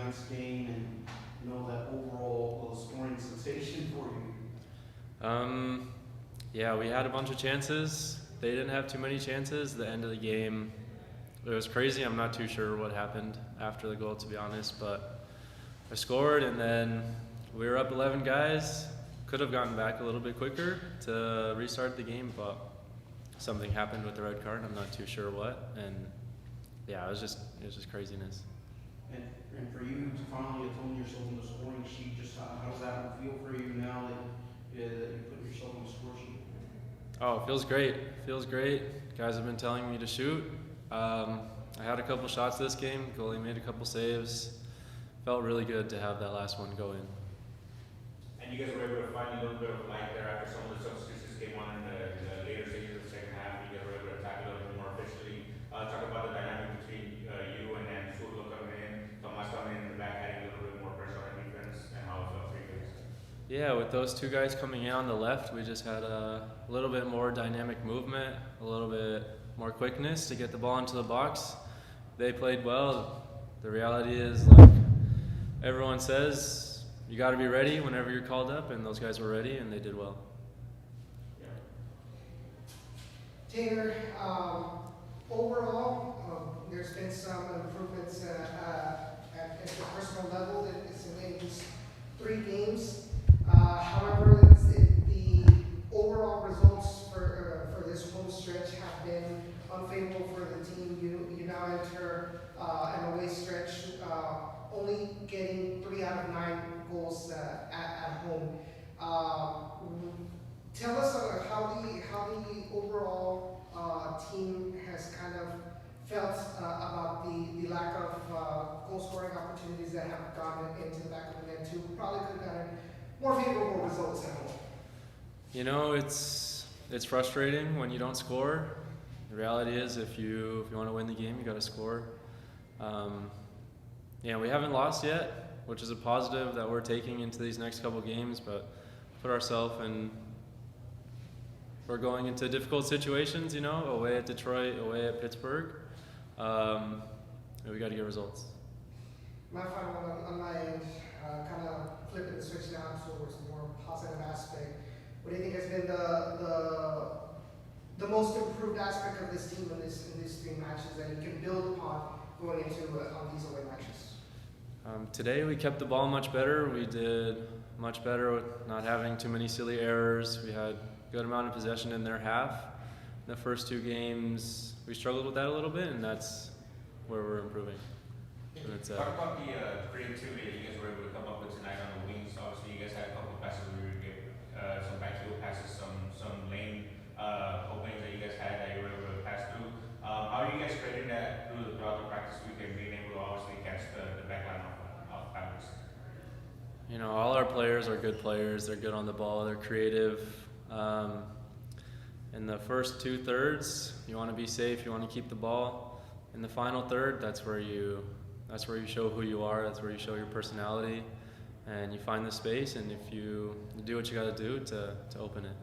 tonight's game and that overall scoring sensation for you? Yeah, we had a bunch of chances. They didn't have too many chances. The end of the game, it was crazy. I'm not too sure what happened after the goal, to be honest, but I scored, and then we were up 11 guys. Could have gotten back a little bit quicker to restart the game, but something happened with the red card. I'm not too sure what, and yeah, it was just craziness. And for you to finally atone yourself on the scoring sheet, just how does that feel for you now that you put yourself on the score sheet? Oh, it feels great. Feels great. Guys have been telling me to shoot. I had a couple shots this game. Goalie made a couple saves. Felt really good to have that last one go in. And you guys were able to find a little bit of light there after some of the substitutions came on in the later stages of the second half. You guys were able to attack a little bit more efficiently. Talk about the dynamic between you and then Sulo coming in, Tomas coming in the back, adding a little bit more pressure on defense, and how it felt for you guys. Yeah, with those two guys coming in on the left, we just had a little bit more dynamic movement, a little bit more quickness to get the ball into the box. They played well. The reality is, like everyone says, you got to be ready whenever you're called up, and those guys were ready, and they did well. Taylor, overall, there's been some improvements at the personal level in these 3 games. However, the overall results for this home stretch have been unfavorable for the team. You now enter an away stretch, only getting 3 out of 9 goals at home. Tell us how the overall team has kind of felt about the lack of goal scoring opportunities that have gone into the back of the net too. Probably could have gotten more favorable results at home. You know, it's frustrating when you don't score. The reality is, if you want to win the game, you got to score. Yeah, we haven't lost yet, which is a positive that we're taking into these next couple games. But put ourselves in. We're going into difficult situations, away at Detroit, away at Pittsburgh. We got to get results. My final one on my end, kind of flipping the switch now towards the more positive aspect. What do you think has been the most improved aspect of this team in these 3 matches that you can build upon going into on these away matches? Today we kept the ball much better. We did much better with not having too many silly errors. We had a good amount of possession in their half. In the first 2 games, we struggled with that a little bit, and that's where we're improving. Talk about the creativity that you guys were able to come up with tonight on the wings. Obviously, you guys had a couple of passes where you gave some backfield passes, some lane openings that you guys had that you were able to pass through. How are you guys creating that throughout the practice week and being able to obviously catch the back line off balance? All our players are good players. They're good on the ball. They're creative. In the first 2 thirds, you want to be safe. You want to keep the ball. In the final third, that's where you show who you are. That's where you show your personality, and you find the space. And if you do what you got to do to open it.